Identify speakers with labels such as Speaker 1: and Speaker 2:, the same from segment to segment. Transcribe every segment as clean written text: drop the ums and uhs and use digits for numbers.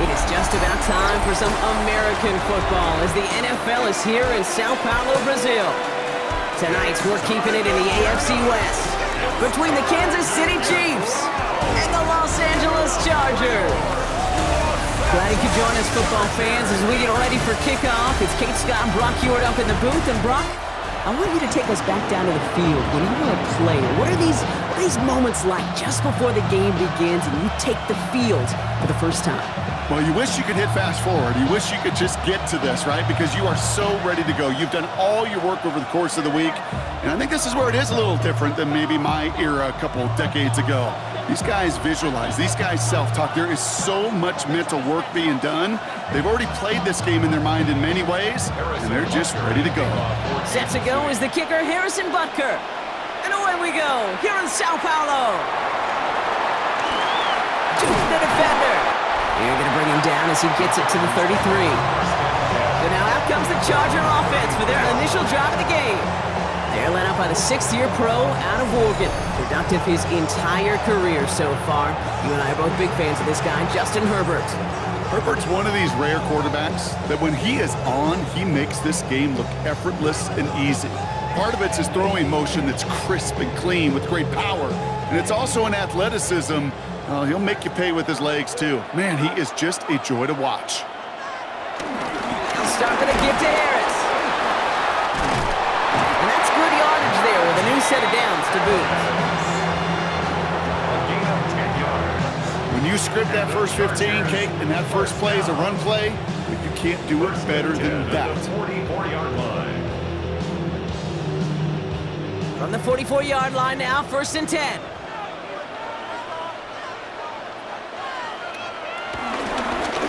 Speaker 1: It is just about time for some American football as the NFL is here in São Paulo, Brazil. Tonight, we're keeping it in the AFC West between the Kansas City Chiefs and the Los Angeles Chargers. Glad you could join us, football fans, as we get ready for kickoff. It's Kate, Scott, and Brock Ewart up in the booth. And Brock, I want you to take us back down to the field. When you were a player, what are these moments like just before the game begins and you take the field for the first time?
Speaker 2: Well, you wish you could hit fast forward. You wish you could just get to this, right? Because you are so ready to go. You've done all your work over the course of the week. And I think this is where it is a little different than maybe my era a couple decades ago. These guys visualize. These guys self-talk. There is so much mental work being done. They've already played this game in their mind in many ways, and they're just ready to go.
Speaker 1: Set to go is the kicker, Harrison Butker. And away we go, here in São Paulo. To the defender. You're going to bring him down as he gets it to the 33. So now out comes the Charger offense for their initial drive of the game. They're led up by the sixth-year pro out of Oregon. Productive his entire career so far. You and I are both big fans of this guy, Justin Herbert.
Speaker 2: Herbert's one of these rare quarterbacks that when he is on, he makes this game look effortless and easy. Part of it's his throwing motion that's crisp and clean with great power. And it's also an athleticism. He'll make you pay with his legs, too. Man, he is just a joy to watch.
Speaker 1: He'll start with a give to Harris. And that's good yardage there with a new set of downs to boot.
Speaker 2: When you script that first 15, Kate, and that first play is a run play, you can't do it better than that.
Speaker 1: From the 44-yard line now, 1st and 10.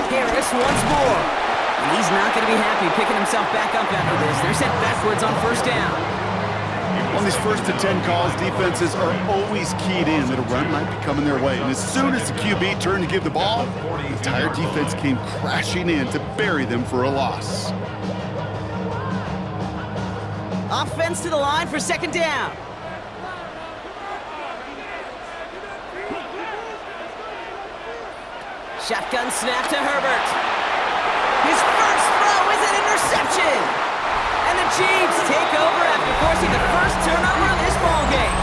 Speaker 1: Harris once more. And he's not going to be happy picking himself back up after this. They're set backwards on 1st down.
Speaker 2: On these 1st and 10 calls, defenses are always keyed in that a run might be coming their way. And as soon as the QB turned to give the ball, the entire defense came crashing in to bury them for a loss.
Speaker 1: Offense to the line for 2nd down. Shotgun snap to Herbert. His first throw is an interception. And the Chiefs take over after forcing the first turnover of this ballgame.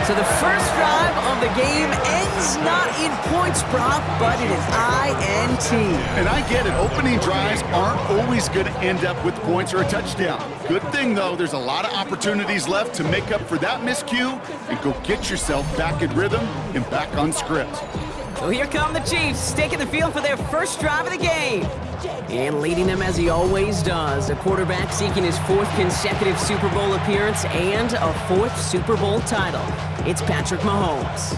Speaker 1: So the first drive of the game ends not in points, Brock, but in an INT.
Speaker 2: And I get it. Opening drives aren't always going to end up with points or a touchdown. Good thing, though, there's a lot of opportunities left to make up for that miscue and go get yourself back in rhythm and back on script.
Speaker 1: So here come the Chiefs, taking the field for their first drive of the game. And leading them as he always does, the quarterback seeking his 4th consecutive Super Bowl appearance and a 4th Super Bowl title. It's Patrick Mahomes.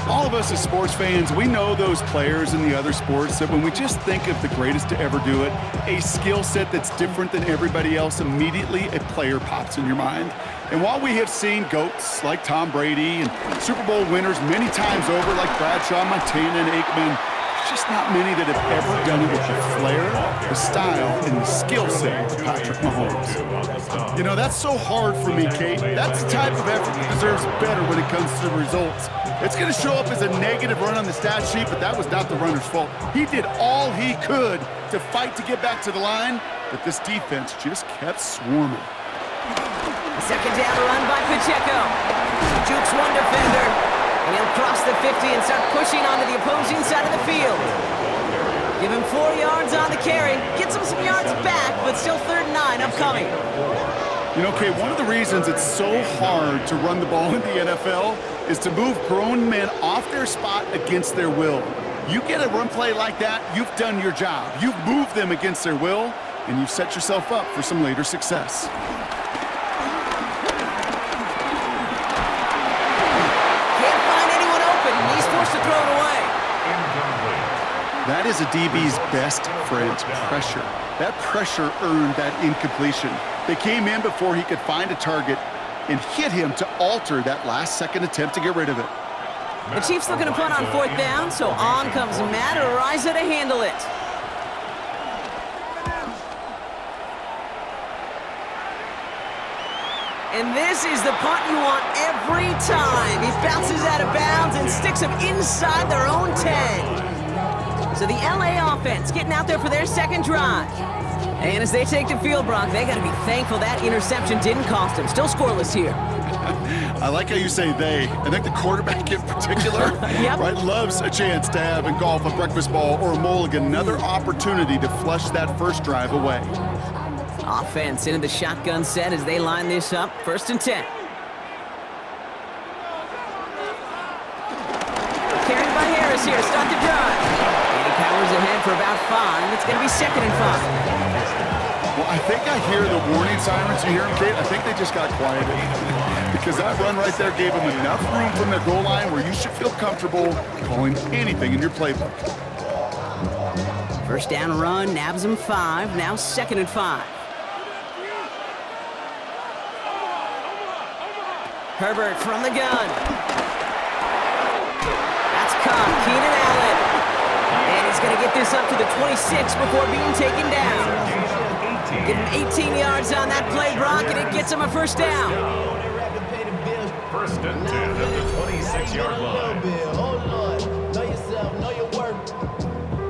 Speaker 2: All of us as sports fans, we know those players in the other sports that when we just think of the greatest to ever do it, a skill set that's different than everybody else, immediately a player pops in your mind. And while we have seen GOATs like Tom Brady and Super Bowl winners many times over like Bradshaw, Montana, and Aikman, there's just not many that have ever done it with the flair, the style, and the skill set of Patrick Mahomes. You know, that's so hard for me, Kate. That's the type of effort that deserves better when it comes to the results. It's going to show up as a negative run on the stat sheet, but that was not the runner's fault. He did all he could to fight to get back to the line, but this defense just kept swarming.
Speaker 1: 2nd down run by Pacheco. Jukes one defender. And he'll cross the 50 and start pushing onto the opposing side of the field. Give him 4 yards on the carry. Gets him some yards back, but still 3rd and 9 upcoming.
Speaker 2: You know, Kate, one of the reasons it's so hard to run the ball in the NFL is to move grown men off their spot against their will. You get a run play like that, you've done your job. You've moved them against their will, and you've set yourself up for some later success.
Speaker 1: To throw it away.
Speaker 2: That is a DB's best friend, pressure. That pressure earned that incompletion. They came in before he could find a target and hit him to alter that last-second attempt to get rid of it.
Speaker 1: The Chiefs looking to punt on 4th down, so on comes Matt Araiza to handle it. And this is the punt you want every time. He bounces out of bounds and sticks him inside their own 10. So the LA offense getting out there for their second drive. And as they take the field, Brock, they got to be thankful that interception didn't cost them. Still scoreless here.
Speaker 2: I like how you say they. I think the quarterback in particular
Speaker 1: Yep.
Speaker 2: right, loves a chance to have in golf a breakfast ball or a mulligan, another opportunity to flush that first drive away.
Speaker 1: Offense into the shotgun set as they line this up. 1st and 10. Carried by Harris here to start the drive. And he powers ahead for about 5. It's going to be 2nd and 5.
Speaker 2: Well, I think I hear the warning sirens. You hear them, Kate? I think they just got quieted. Because that run right there gave them enough room from their goal line where you should feel comfortable calling anything in your playbook.
Speaker 1: 1st down run, nabs him 5. Now 2nd and 5. Herbert from the gun. That's caught. Keenan Allen. And he's going to get this up to the 26 before being taken down. Give him 18 yards on that play, Brock, and it gets him a 1st down.
Speaker 3: 1st and 10 at the 26-yard line.
Speaker 4: Oh Lord, know yourself, know your worth.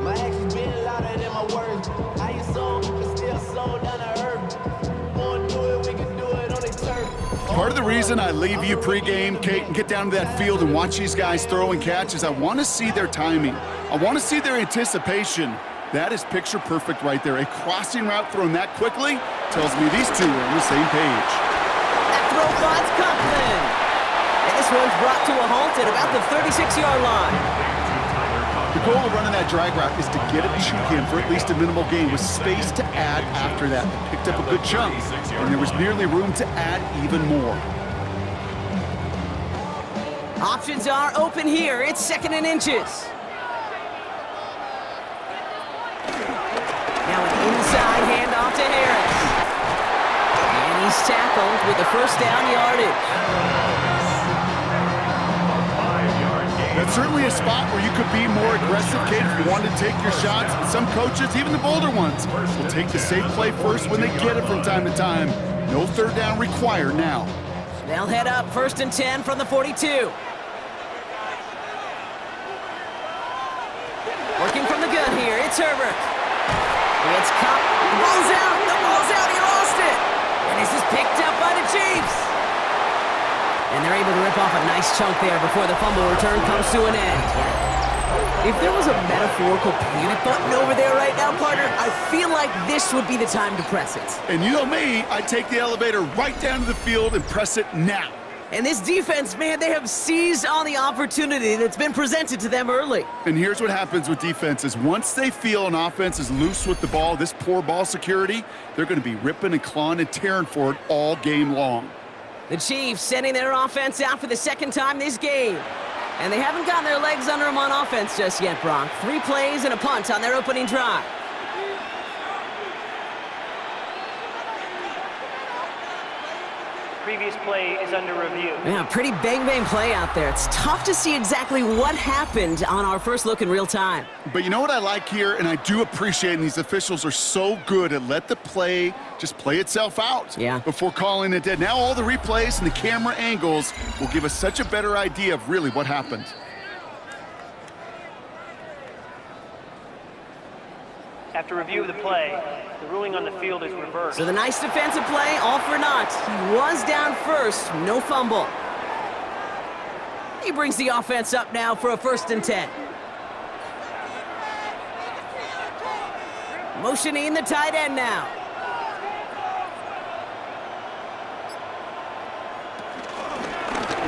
Speaker 4: My actions being louder than my words. How you sold, but still sold down to earth. Wanna do it, we can do it on the turf.
Speaker 2: Part of the reason I leave you pregame, Kate, and get down to that field and watch these guys throw and catch is I want to see their timing. I want to see their anticipation. That is picture perfect right there. A crossing route thrown that quickly tells me these two are on the same page.
Speaker 1: That throw finds Coughlin. And this one's brought to a halt at about the 36-yard line.
Speaker 2: The goal of running that drag route is to get it to him for at least a minimal gain with space to add after that. They picked up a good chunk, and there was nearly room to add even more.
Speaker 1: Options are open here. It's 2nd and inches. Now an inside handoff to Harris. And he's tackled with the 1st down yardage.
Speaker 2: That's certainly a spot where you could be more aggressive, Kate, if you wanted to take your shots. But some coaches, even the bolder ones, will take the safe play first when they get it from time to time. No 3rd down required now.
Speaker 1: They'll head up 1st and 10 from the 42. Working from the gun here, it's Herbert. It's caught. The ball's out. The ball's out. He lost it. And this is picked up by the Chiefs. And they're able to rip off a nice chunk there before the fumble return comes to an end. If there was a metaphorical panic button over there right now, partner, I feel like this would be the time to press it.
Speaker 2: And you know me, I take the elevator right down to the field and press it now.
Speaker 1: And this defense, man, they have seized on the opportunity that's been presented to them early.
Speaker 2: And here's what happens with defenses. Once they feel an offense is loose with the ball, this poor ball security, they're going to be ripping and clawing and tearing for it all game long.
Speaker 1: The Chiefs sending their offense out for the 2nd time this game. And they haven't gotten their legs under them on offense just yet, Brock. 3 plays and a punt on their opening drive.
Speaker 5: Previous play is under review.
Speaker 1: Yeah, pretty bang-bang play out there. It's tough to see exactly what happened on our first look in real time.
Speaker 2: But you know what I like here, and I do appreciate, and these officials are so good at let the play just play itself out before calling it dead. Now all the replays and the camera angles will give us such a better idea of really what happened.
Speaker 5: After review of the play, the ruling on the field is reversed.
Speaker 1: So the nice defensive play, all for naught. He was down first, no fumble. He brings the offense up now for a 1st and 10. Motioning the tight end now.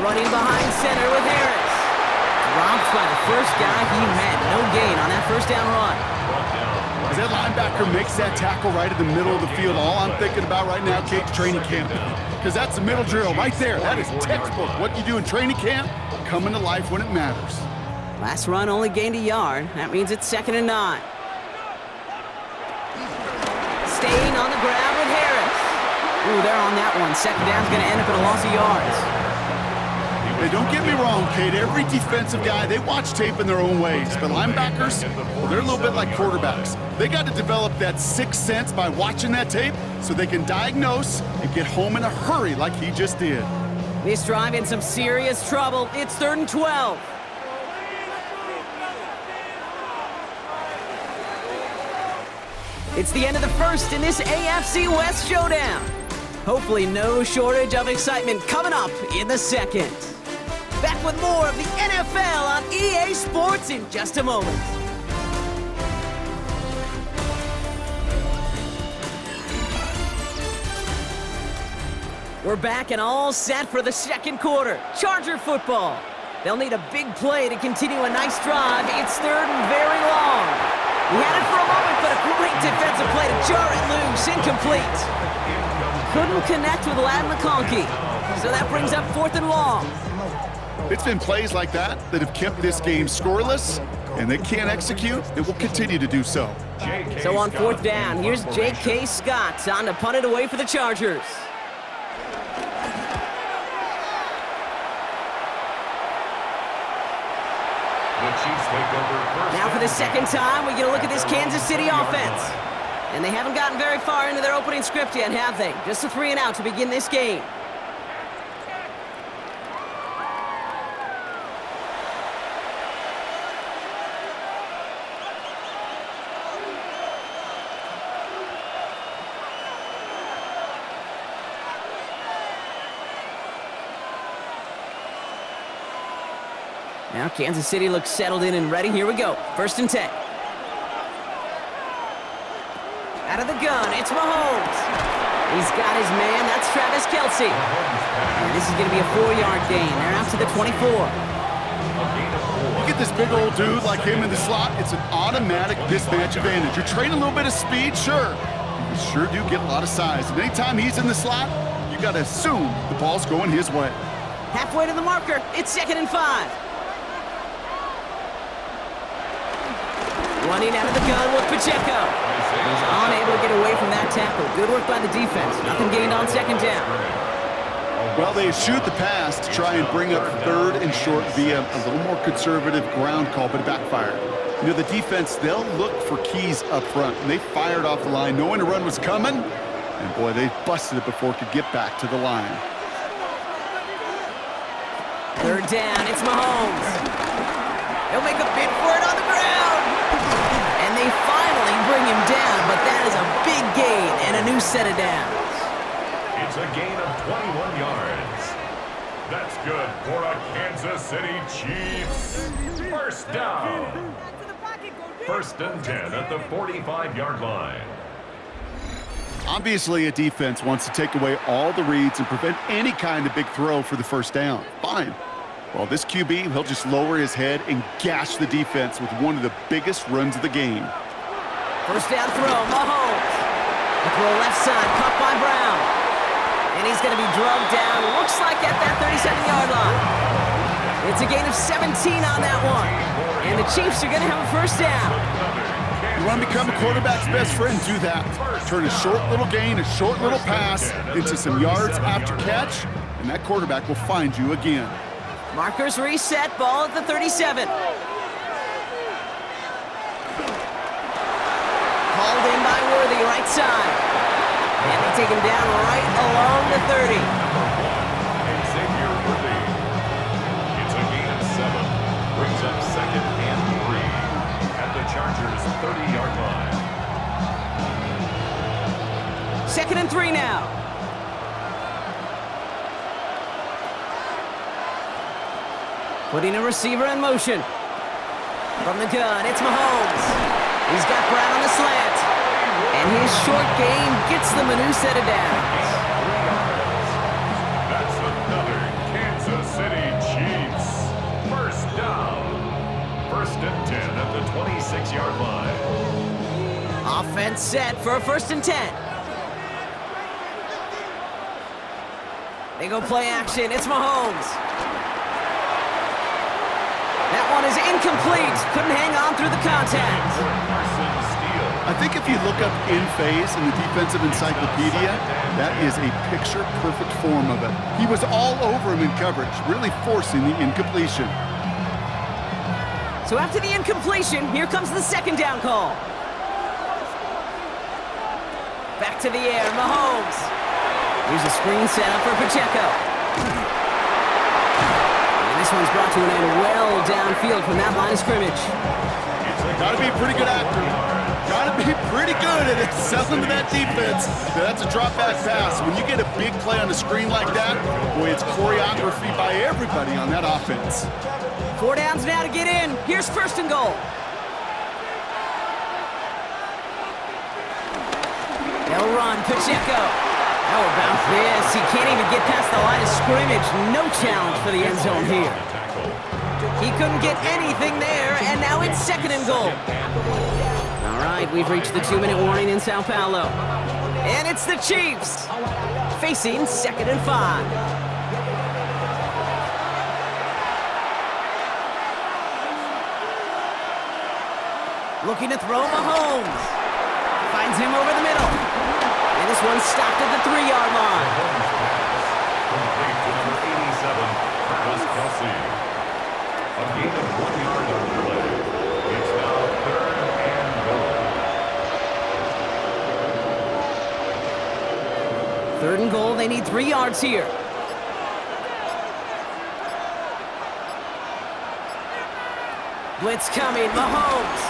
Speaker 1: Running behind center with Harris. Dropped by the first guy he met. No gain on that 1st down run.
Speaker 2: As that linebacker makes that tackle right in the middle of the field, all I'm thinking about right now, Kate, training camp. Because that's the middle drill right there. That is textbook. What you do in training camp, coming to life when it matters.
Speaker 1: Last run only gained a yard. That means it's 2nd and 9. Staying on the ground with Harris. Ooh, they're on that one. 2nd down's going to end up in a loss of yards.
Speaker 2: Hey, don't get me wrong, Kate. Every defensive guy, they watch tape in their own ways. But linebackers, well, they're a little bit like quarterbacks. They got to develop that sixth sense by watching that tape so they can diagnose and get home in a hurry like he just did.
Speaker 1: This drive in some serious trouble. It's 3rd and 12. It's the end of the first in this AFC West showdown. Hopefully no shortage of excitement coming up in the second. Back with more of the NFL on EA Sports in just a moment. We're back and all set for the second quarter. Charger football. They'll need a big play to continue a nice drive. It's third and very long. He had it for a moment, but a great defensive play to jar it loose. Incomplete. Couldn't connect with Lad McConkey. So that brings up fourth and long.
Speaker 2: It's been plays like that have kept this game scoreless, and they can't execute. It will continue to do so.
Speaker 1: So on fourth down, here's J.K. Scott on to punt it away for the Chargers. Now for the second time, we get a look at this Kansas City offense. And they haven't gotten very far into their opening script yet, have they? Just a 3 and out to begin this game. Now Kansas City looks settled in and ready. Here we go. First and 10. Out of the gun, it's Mahomes. He's got his man. That's Travis Kelce. And this is going to be a 4-yard gain. They're out to the 24.
Speaker 2: Look at this big old dude like him in the slot. It's an automatic mismatch advantage. You're trading a little bit of speed, sure. You sure do get a lot of size. And anytime he's in the slot, you got to assume the ball's going his way.
Speaker 1: Halfway to the marker. It's 2nd and 5. Running out of the gun with Pacheco. He's unable to get away from that tackle. Good work by the defense. Nothing gained on second down.
Speaker 2: Well, they shoot the pass to try and bring up third and short via a little more conservative ground call, but it backfired. You know, the defense, they'll look for keys up front, and they fired off the line knowing a run was coming, and boy, they busted it before it could get back to the line.
Speaker 1: Third down, it's Mahomes. He'll make a bid for it on the ground. And they finally bring him down, but that is a big gain and a new set of downs.
Speaker 3: It's a gain of 21 yards. That's good for a Kansas City Chiefs. First down. First and 10 at the 45-yard line.
Speaker 2: Obviously, a defense wants to take away all the reads and prevent any kind of big throw for the first down. Fine. Well, this QB, he'll just lower his head and gash the defense with one of the biggest runs of the game.
Speaker 1: First down throw, Mahomes. The throw left side, caught by Brown. And he's going to be drugged down, looks like at that 37-yard line. It's a gain of 17 on that one. And the Chiefs are going to have a first down.
Speaker 2: You want to become a quarterback's best friend, do that. Turn a short little gain, a short little pass into some yards after catch, and that quarterback will find you again.
Speaker 1: Markers reset, ball at the 37. Hauled in by Worthy, right side. And they take him down right along the 30.
Speaker 3: Xavier Worthy. It's a gain of 7. Brings up 2nd and 3 at the Chargers' 30-yard line.
Speaker 1: 2nd and 3 now. Putting a receiver in motion. From the gun, it's Mahomes. He's got Brown on the slant. And his short game gets them a new set of downs.
Speaker 3: That's another Kansas City Chiefs. First down. First and 10 at the 26-yard line.
Speaker 1: Offense set for a 1st and 10. They go play action. It's Mahomes. That one is incomplete. Couldn't hang on through the contact.
Speaker 2: I think if you look up in phase in the defensive encyclopedia, that is a picture-perfect form of it. He was all over him in coverage, really forcing the incompletion.
Speaker 1: So after the incompletion, here comes the second down call. Back to the air, Mahomes. Here's a screen set up for Pacheco. This one's brought to an end well downfield from that line of scrimmage.
Speaker 2: Got to be a pretty good actor. Got to be pretty good at it, selling to that defense. That's a drop-back pass. When you get a big play on the screen like that, boy, it's choreography by everybody on that offense.
Speaker 1: 4 downs now to get in. Here's first and goal. They'll run. Pacheco. How about this? He can't even get past the line of scrimmage. No challenge for the end zone here. He couldn't get anything there, and now it's second and goal. All right, we've reached the 2-minute warning in São Paulo. And it's the Chiefs facing second and 5. Looking to throw Mahomes. Finds him over the middle. And this one's stopped at the 3-yard line.
Speaker 3: Complete to number 87, Travis Kelce. A gain of 1 yard on the play. It's now third and goal.
Speaker 1: Third and goal, they need 3 yards here. Blitz coming, Mahomes.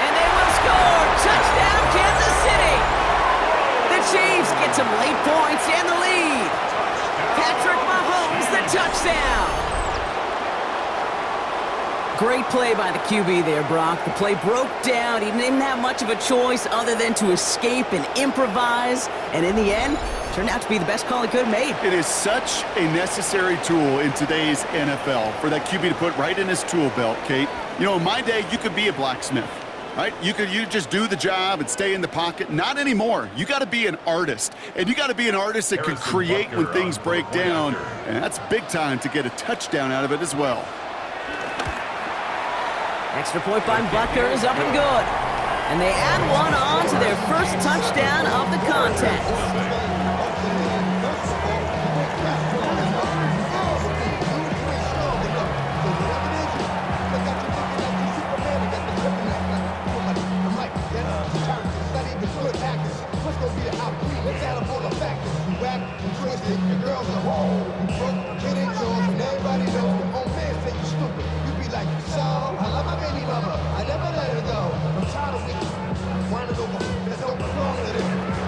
Speaker 1: And they will score! Touchdown, Kansas City! The Chiefs get some late points and the lead. Patrick Mahomes, the touchdown! Great play by the QB there, Brock. The play broke down. He didn't have much of a choice other than to escape and improvise. And in the end, turned out to be the best call he could have made.
Speaker 2: It is such a necessary tool in today's NFL for that QB to put right in his tool belt, Kate. You know, in my day, you could be a blacksmith, right? You just do the job and stay in the pocket. Not anymore. You got to be an artist. And you got to be an artist that can create when things break down. And that's big time to get a touchdown out of it as well.
Speaker 1: Extra point by Butker is up and good. And they add one on to their first touchdown of the contest.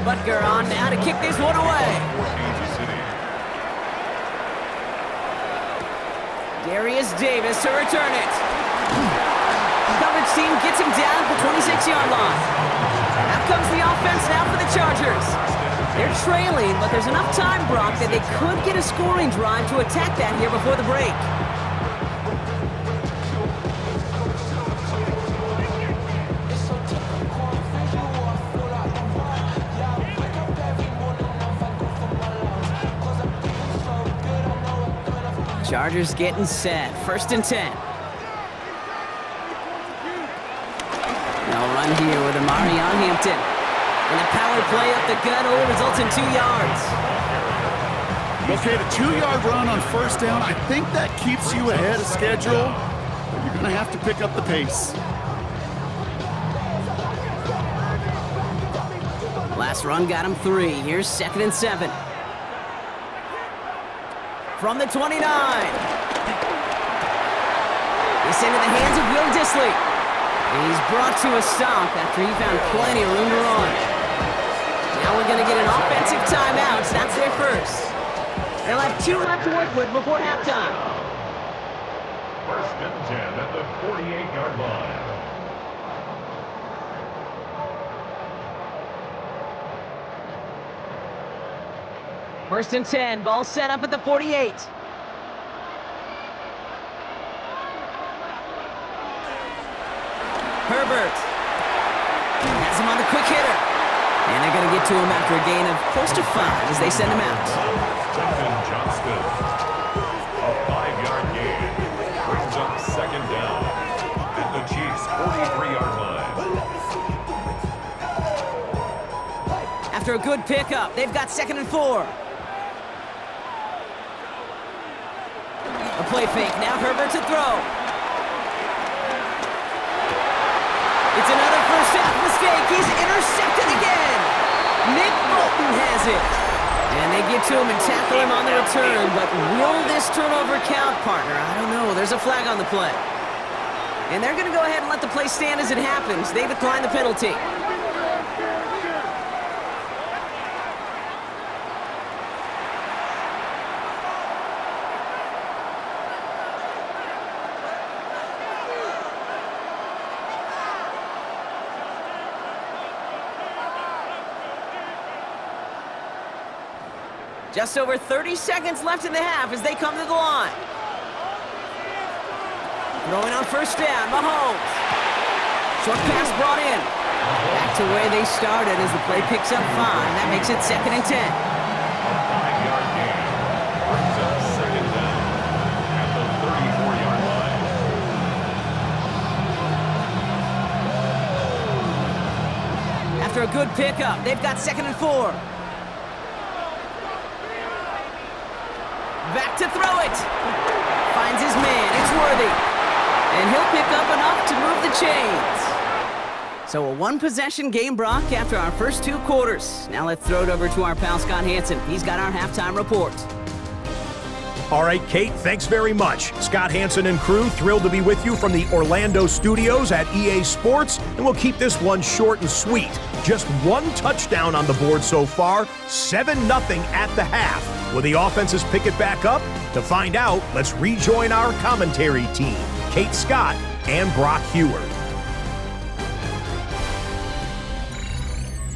Speaker 1: Butker on now to kick this one away. Darius Davis to return it. Coverage team gets him down at the 26-yard line. Out comes the offense now for the Chargers. They're trailing, but there's enough time, Brock, that they could get a scoring drive to attack that here before the break. Chargers getting set. First and 10. They'll run here with Amari on Hampton. And a power play up the gut only results in 2 yards.
Speaker 2: Okay, the 2-yard run on first down, I think that keeps you ahead of schedule. But you're going to have to pick up the pace.
Speaker 1: Last run got him 3. Here's second and 7. From the 29. It's into the hands of Will Dissly. And he's brought to a stop after he found plenty of room to run. Now we're going to get an offensive timeout. That's their first. They'll have 2 left to work with before halftime.
Speaker 3: First and 10 at the 48-yard line.
Speaker 1: First and 10, ball set up at the 48. Herbert has him on the quick hitter. And they're going to get to him after a gain of close to 5 as they send him out.
Speaker 3: Johnston, a 5-yard gain, brings up second down at the Chiefs' 43-yard line.
Speaker 1: After a good pickup, they've got second and 4. A play fake, now Herbert to throw. It's another first half mistake. He's intercepted again. Nick Bolton has it. And they get to him and tackle him on the return. But will this turnover count, partner? I don't know. There's a flag on the play. And they're going to go ahead and let the play stand as it happens. They decline the penalty. Just over 30 seconds left in the half as they come to the line. Throwing on first down, Mahomes. Short pass brought in. Back to where they started as the play picks up 5. That makes it 2nd and 10.
Speaker 3: A 5-yard gain brings up 2nd down at the 34-yard line.
Speaker 1: After a good pickup, they've got 2nd and 4. Back to throw it. Finds his man. It's Worthy. And he'll pick up enough to move the chains. So a one-possession game, Brock, after our first 2 quarters. Now let's throw it over to our pal Scott Hansen. He's got our halftime report.
Speaker 6: All right, Kate, thanks very much. Scott Hansen and crew, thrilled to be with you from the Orlando studios at EA Sports, and we'll keep this one short and sweet. Just 1 touchdown on the board so far, 7-0 at the half. Will the offenses pick it back up? To find out, let's rejoin our commentary team, Kate Scott and Brock Hewer.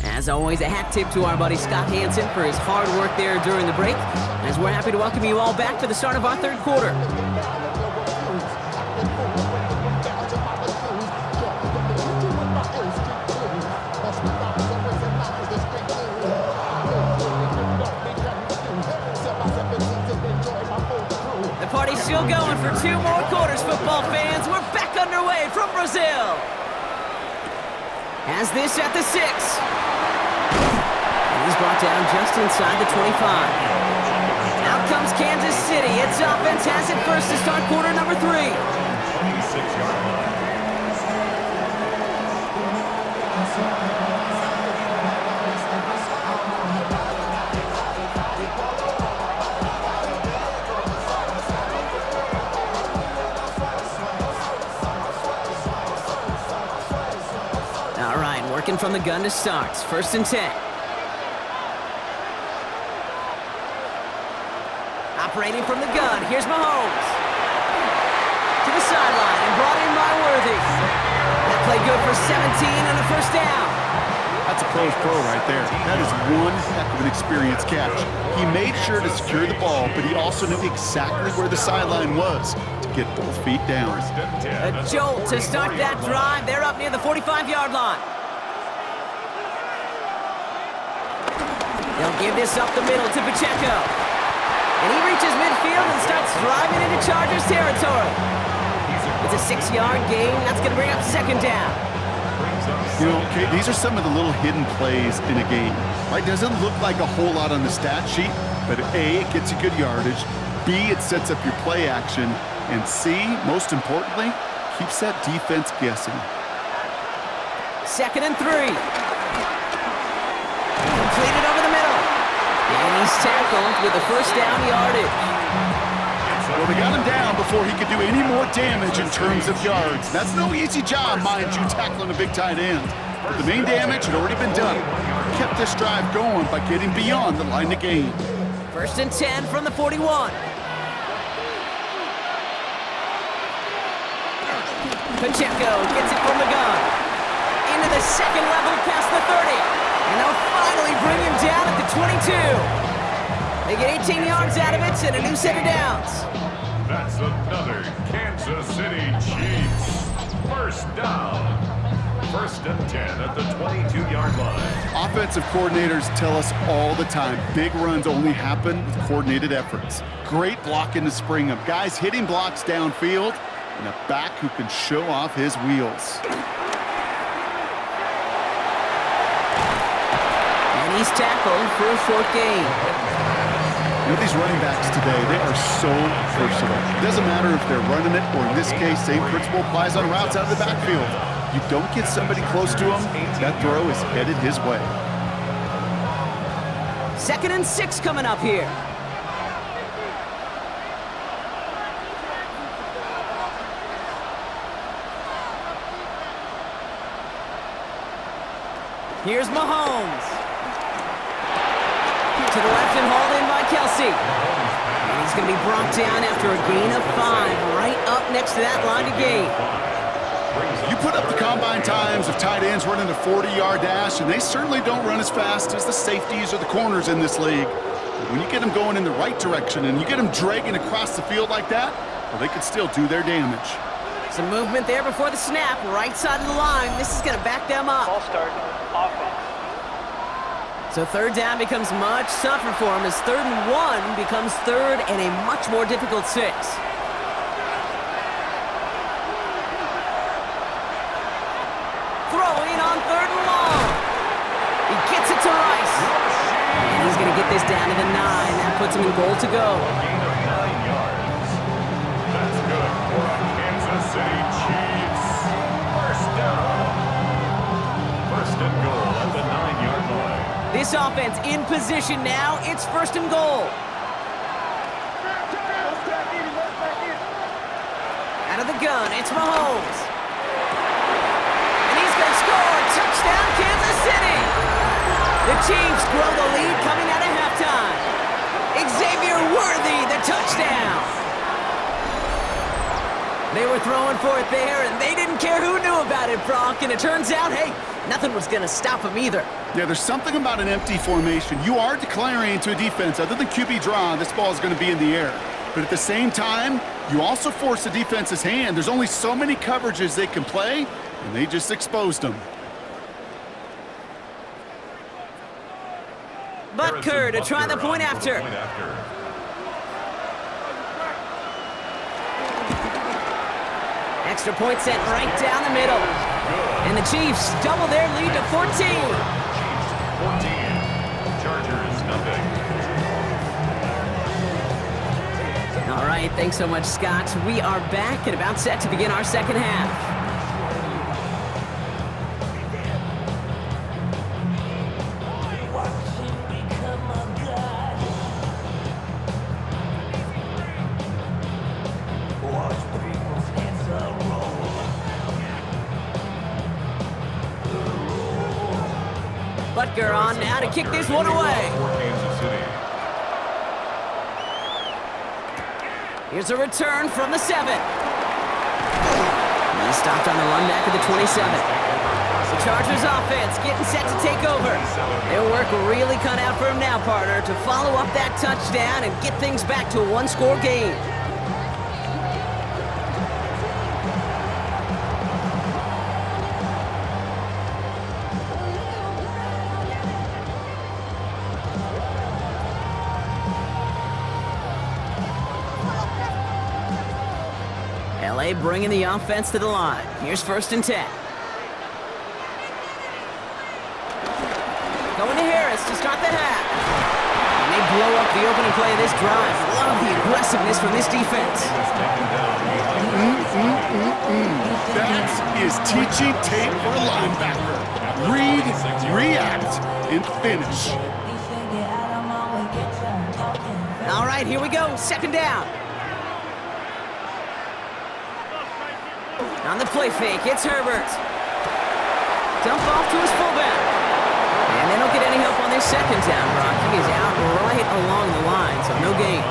Speaker 1: As always, a hat tip to our buddy Scott Hansen for his hard work there during the break, as we're happy to welcome you all back for the start of our 3rd quarter. The party's still going for 2 more quarters, football fans. We're back underway from Brazil. Has this at the 6. And he's brought down just inside the 25. Out comes Kansas City. Its offense has it first to start quarter number 3.
Speaker 3: 26-yard line.
Speaker 1: Working from the gun to start. 1st and 10. Operating from the gun. Here's Mahomes. To the sideline and brought in by Worthy. That play good for 17 and a 1st down.
Speaker 2: That's a pros pro right there. That is one heck of an experienced catch. He made sure to secure the ball, but he also knew exactly where the sideline was to get both feet down.
Speaker 1: A jolt to start that drive. They're up near the 45-yard line. They'll give this up the middle to Pacheco. And he reaches midfield and starts driving into Chargers territory. It's a 6-yard gain. That's going to bring up 2nd down.
Speaker 2: You know, Kate, these are some of the little hidden plays in a game. Right? Doesn't look like a whole lot on the stat sheet, but A, it gets you good yardage. B, it sets up your play action. And C, most importantly, keeps that defense guessing.
Speaker 1: 2nd and 3. Completed over the middle. And he's tackled with the 1st down yardage.
Speaker 2: Well, they got him down before he could do any more damage in terms of yards. That's no easy job, mind you, tackling a big tight end. But the main damage had already been done. Kept this drive going by getting beyond the line of game.
Speaker 1: 1st and 10 from the 41. Pacheco gets it from the gun. Into the 2nd level past the 30. And they'll finally bring him down at the 22. They get 18 yards out of it and a new set of downs.
Speaker 3: That's another Kansas City Chiefs 1st down. 1st and 10 at the 22-yard line.
Speaker 2: Offensive coordinators tell us all the time, big runs only happen with coordinated efforts. Great blocking to spring them. Guys hitting blocks downfield, and a back who can show off his wheels.
Speaker 1: He's tackled for a short gain.
Speaker 2: You know, these running backs today, they are so versatile. It doesn't matter if they're running it, or in this case, same principle applies on routes out of the backfield. You don't get somebody close to him, that throw is headed his way.
Speaker 1: 2nd and 6 coming up here. Here's Mahomes. To the left and hauled in by Kelsey. And he's going to be brought down after a gain of 5, right up next to that line to gain.
Speaker 2: You put up the combine times of tight ends running a 40-yard dash, and they certainly don't run as fast as the safeties or the corners in this league. But when you get them going in the right direction and you get them dragging across the field like that, well, they could still do their damage.
Speaker 1: Some movement there before the snap, right side of the line. This is going to back them up.
Speaker 5: Ball start, offense.
Speaker 1: So third down becomes much tougher for him as 3rd and 1 becomes 3rd and a much more difficult 6. Throwing on 3rd and long. He gets it to Rice. And he's going to get this down to the 9. That puts him in goal to go.
Speaker 3: Gain of 9 yards. That's good for a Kansas City Chiefs. First down. First and goal at the 9-yard line.
Speaker 1: This offense in position now. It's 1st and goal. Out of the gun, it's Mahomes. And he's going to score. Touchdown, Kansas City. The Chiefs grow the lead coming out of halftime. Xavier Worthy, the touchdown. They were throwing for it there, and they didn't care who knew about it, Brock. And it turns out, hey, nothing was going to stop them either.
Speaker 2: Yeah, there's something about an empty formation. You are declaring to a defense, other than QB draw, this ball is going to be in the air. But at the same time, you also force the defense's hand. There's only so many coverages they can play, and they just exposed them.
Speaker 1: Butker to try the point after. Extra point sent right down the middle. And the Chiefs double their lead to 14.
Speaker 3: Chiefs 14. Chargers nothing.
Speaker 1: All right, thanks so much, Scott. We are back and about set to begin our second half. Butker on now to kick this one away. Here's a return from the 7. And he's stopped on the run back of the 27. The Chargers offense getting set to take over. Their work really cut out for him now, partner, to follow up that touchdown and get things back to a one-score game. LA bringing the offense to the line. Here's 1st and 10. Going to Harris to start the half. And they blow up the opening play of this drive. Love the aggressiveness from this defense.
Speaker 2: That is teaching tape for a linebacker. Read, react, and finish.
Speaker 1: All right, here we go. 2nd down. On the play fake, it's Herbert. Dump off to his fullback. And they don't get any help on this 2nd down, Brock. He is out right along the line, so no gain.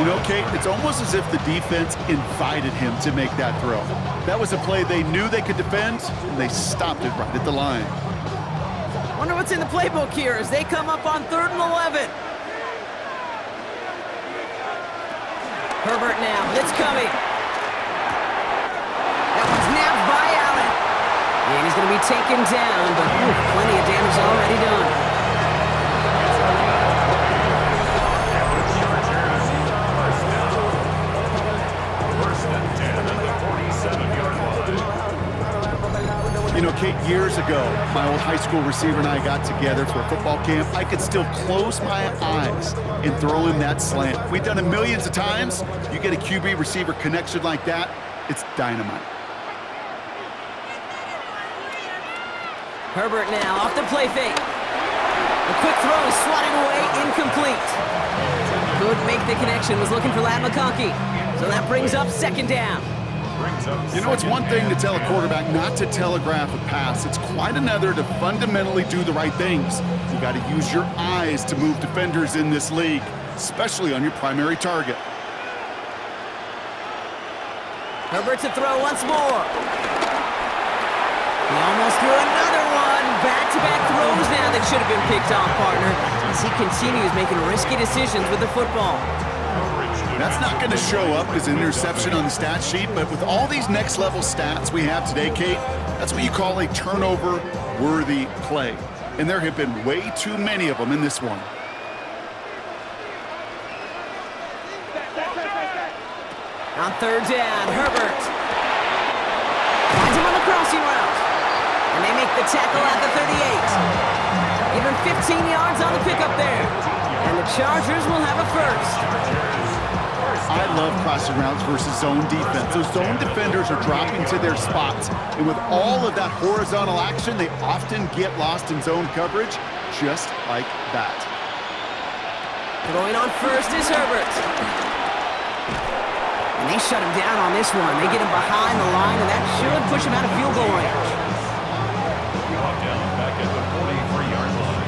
Speaker 2: You know, Kate, it's almost as if the defense invited him to make that throw. That was a play they knew they could defend, and they stopped it right at the line.
Speaker 1: Wonder what's in the playbook here as they come up on 3rd and 11. Herbert now, blitz coming. That one's nabbed by Allen. And he's going to be taken down, but plenty of damage already done.
Speaker 2: You know, Kate, years ago, my old high school receiver and I got together for a football camp. I could still close my eyes and throw him that slant. We've done it millions of times. You get a QB receiver connection like that, it's dynamite.
Speaker 1: Herbert now off the play fake. A quick throw is swatted away, incomplete. Could make the connection, was looking for Ladd McConkey. So that brings up 2nd down.
Speaker 2: You know, it's one thing to tell a quarterback not to telegraph a pass. It's quite another to fundamentally do the right things. You got to use your eyes to move defenders in this league, especially on your primary target.
Speaker 1: Herbert to throw once more. He almost threw another one. Back-to-back throws now that should have been picked off, partner, as he continues making risky decisions with the football.
Speaker 2: That's not going to show up as an interception on the stat sheet, but with all these next-level stats we have today, Kate, that's what you call a turnover-worthy play. And there have been way too many of them in this one.
Speaker 1: On third down, Herbert finds him on the crossing route. And they make the tackle at the 38. Give him 15 yards on the pickup there. And the Chargers will have a first.
Speaker 2: I love crossing routes versus zone defense. Those zone defenders are dropping to their spots. And with all of that horizontal action, they often get lost in zone coverage just like that.
Speaker 1: Throwing on first is Herbert. And they shut him down on this one. They get him behind the line, and that should push him out of field goal range.
Speaker 3: Brought down back at the 43-yard line.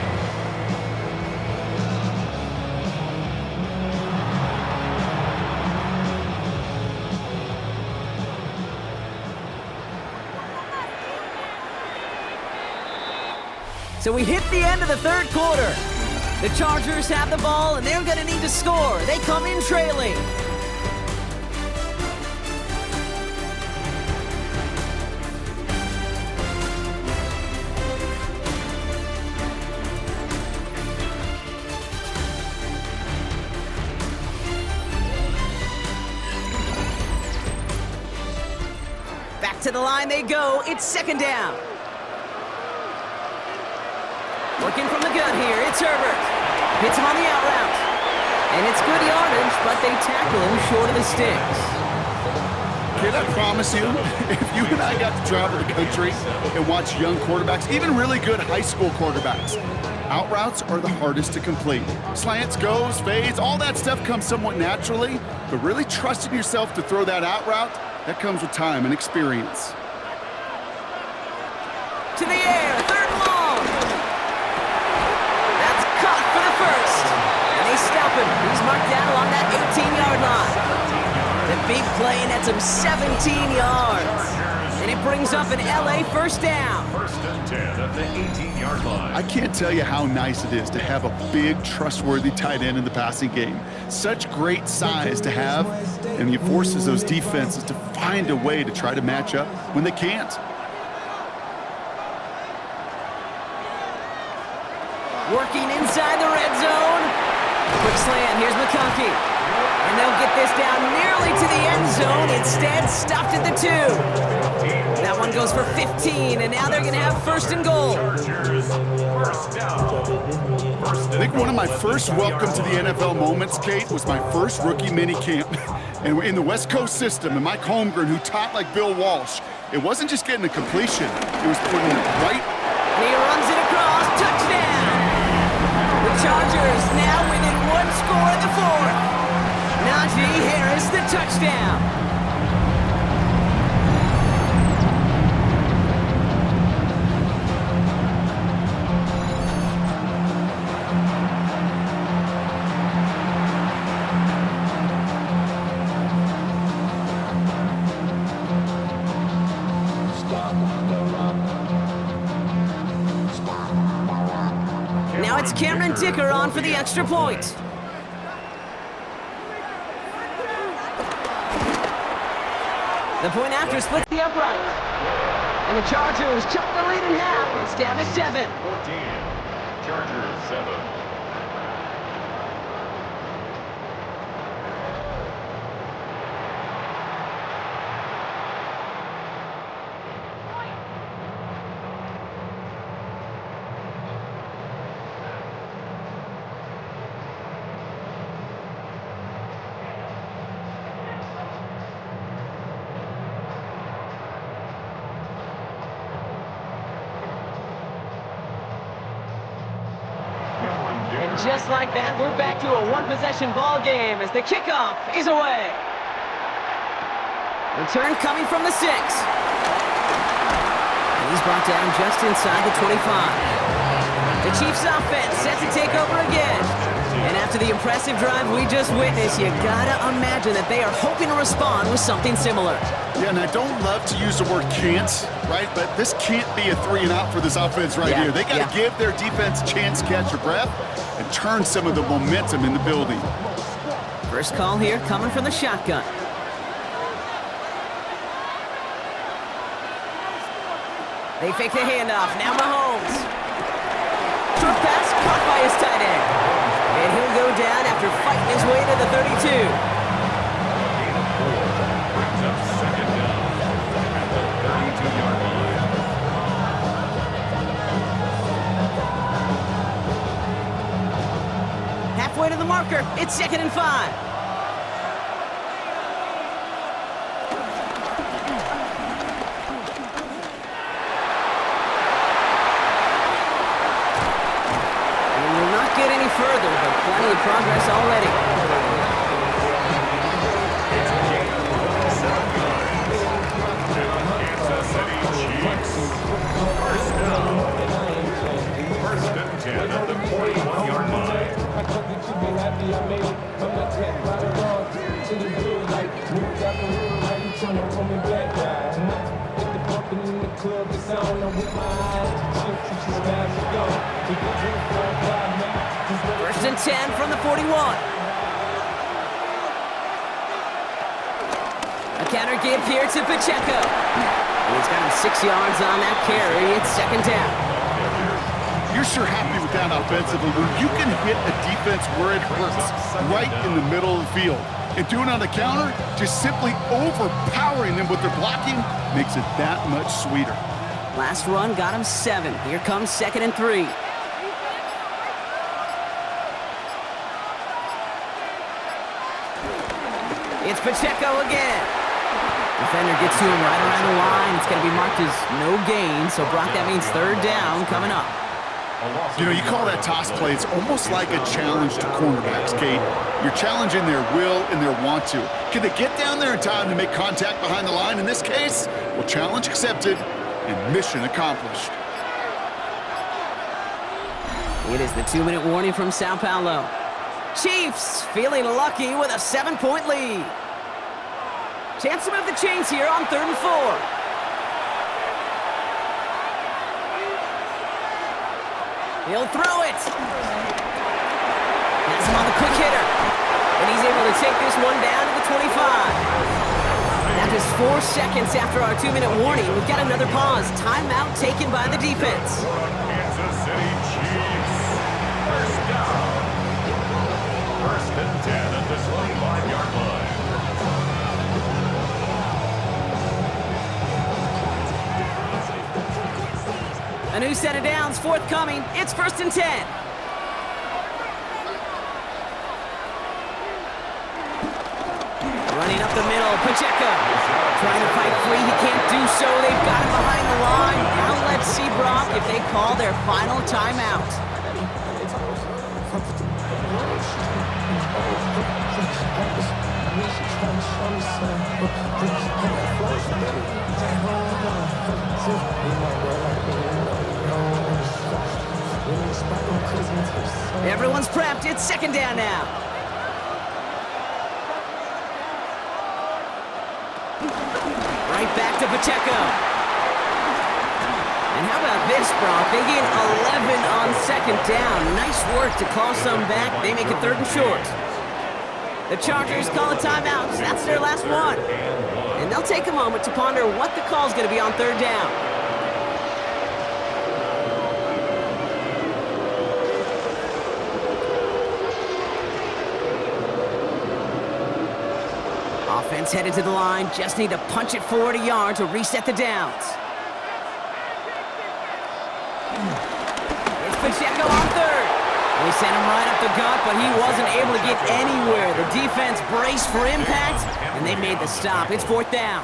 Speaker 1: So we hit the end of the third quarter. The Chargers have the ball, and they're going to need to score. They come in trailing. Back to the line they go. It's second down. Working from the gun here, it's Herbert. Hits him on the out route. And it's good yardage, but they tackle him short of the sticks.
Speaker 2: Can I promise you, if you and I got to travel the country and watch young quarterbacks, even really good high school quarterbacks, out routes are the hardest to complete. Slants, goes, fades, all that stuff comes somewhat naturally, but really trusting yourself to throw that out route, that comes with time and experience.
Speaker 1: To the air, third and long. That's caught for the first. And they stop him. He's marked down along that 18-yard line. The big play nets him 17 yards. And it brings up an LA first down.
Speaker 3: First and 10 at the 18-yard line.
Speaker 2: I can't tell you how nice it is to have a big, trustworthy tight end in the passing game. Such great size to have, and he forces those defenses to find a way to try to match up when they can't.
Speaker 1: Working inside the red zone. Quick slant, here's McConkey. And they'll get this down nearly to the end zone. Instead, stopped at the 2. That one goes for 15, and now they're going to have first and goal.
Speaker 3: Chargers, first down.
Speaker 2: I think one of my first welcome to the NFL moments, Kate, was my first rookie mini camp. And in the West Coast system, and Mike Holmgren, who taught like Bill Walsh, it wasn't just getting a completion, it was putting it right.
Speaker 1: And he runs it across, touchdown! The Chargers now within one score in the fourth. Najee Harris, the touchdown. Now it's Cameron Dicker on for the extra point. The point after splits the upright. And the Chargers chop the lead in half. It's down to 7.
Speaker 3: 14. Chargers 7.
Speaker 1: And just like that, we're back to a one-possession ball game as the kickoff is away. Return coming from the 6. And he's brought down just inside the 25. The Chiefs offense set to take over again. And after the impressive drive we just witnessed, you gotta imagine that they are hoping to respond with something similar.
Speaker 2: Yeah, and I don't love to use the word can't, right? But this can't be a 3-and-out for this offense right here. They got to give their defense a chance to catch their breath and turn some of the momentum in the building.
Speaker 1: First call here coming from the shotgun. They fake the handoff. Now Mahomes. Short pass caught by his tight end. And he'll go down after fighting his way to the 32.
Speaker 3: Gain of 4 brings up second down at the 32-yard line.
Speaker 1: Halfway to the marker. It's 2nd and 5. Further, but plenty of progress already.
Speaker 3: It's a gain of 27 yards. And Kansas City Chiefs. First down. First and 10 at the 41-yard line.
Speaker 1: First and 10 from the 41. A counter give here to Pacheco. And he's got him 6 yards on that carry. It's 2nd down.
Speaker 2: You're sure happy with that offensively when you can hit a defense where it hurts, right in the middle of the field. And doing on the counter, just simply overpowering them with their blocking makes it that much sweeter.
Speaker 1: Last run got him 7. Here comes 2nd and 3. It's Pacheco again. Defender gets to him right around the line. It's going to be marked as no gain, so Brock, that means 3rd down coming up.
Speaker 2: You know, you call that toss play, it's almost like a challenge to cornerbacks, Kate. You're challenging their will and their want to. Can they get down there in time to make contact behind the line? In this case, well, challenge accepted and mission accomplished.
Speaker 1: It is the 2-minute warning from São Paulo. Chiefs feeling lucky with a 7-point lead. Chance to move the chains here on 3rd and 4. He'll throw it. Has him on the quick hitter. And he's able to take this one down to the 25. Now just 4 seconds after our 2-minute warning, we've got another pause. Timeout taken by the defense.
Speaker 3: Kansas City Chiefs. First down. First and 10 at the 25-yard line.
Speaker 1: A new set of downs forthcoming. It's 1st and 10. Running up the middle, Pacheco. Trying to fight free, he can't do so. They've got him behind the line. Now let's see, Brock, if they call their final timeout. Everyone's prepped. It's 2nd down now. Right back to Pacheco. And how about this, Brock? They gain 11 on 2nd down. Nice work to claw some back. They make it 3rd and short. The Chargers call a timeout. That's their last one. And they'll take a moment to ponder what the call's going to be on 3rd down. Offense headed to the line. Just need to punch it forward a yard to reset the downs. It's Pacheco on 3rd. They sent him right up the gut, but he wasn't able to get anywhere. The defense braced for impact, and they made the stop. It's 4th down.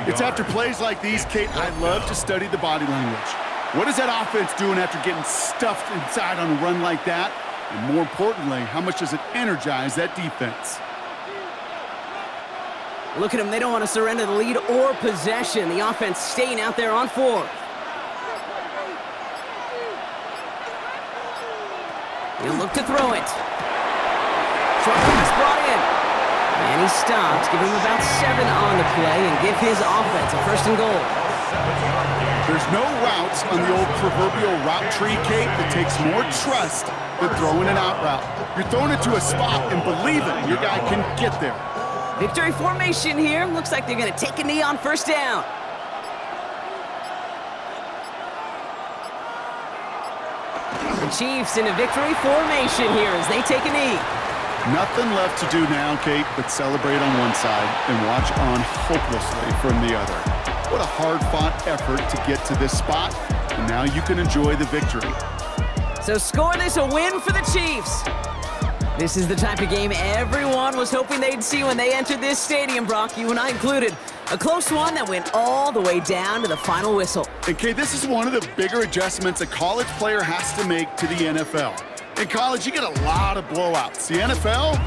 Speaker 2: It's after plays like these, Kate, I love to study the body language. What is that offense doing after getting stuffed inside on a run like that? And more importantly, how much does it energize that defense?
Speaker 1: Look at them. They don't want to surrender the lead or possession. The offense staying out there on 4. He'll look to throw it. Short pass brought in. And he stops. Give him about 7 on the play and give his offense a 1st and goal.
Speaker 2: There's no routes on the old proverbial route tree, Kate, that takes more trust than throwing an out route. You're throwing it to a spot and believing your guy can get there.
Speaker 1: Victory formation here. Looks like they're going to take a knee on 1st down. The Chiefs in a victory formation here as they take a knee.
Speaker 2: Nothing left to do now, Kate, but celebrate on one side and watch on hopelessly from the other. What a hard-fought effort to get to this spot, and now you can enjoy the victory.
Speaker 1: So score this a win for the Chiefs. This is the type of game everyone was hoping they'd see when they entered this stadium, Brock, you and I included. A close one that went all the way down to the final whistle.
Speaker 2: And Kate, this is one of the bigger adjustments a college player has to make to the NFL. In college, you get a lot of blowouts. The NFL,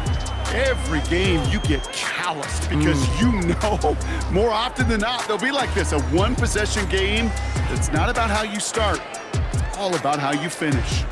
Speaker 2: every game you get calloused because you know more often than not they'll be like this, a one-possession game. It's not about how you start. It's all about how you finish.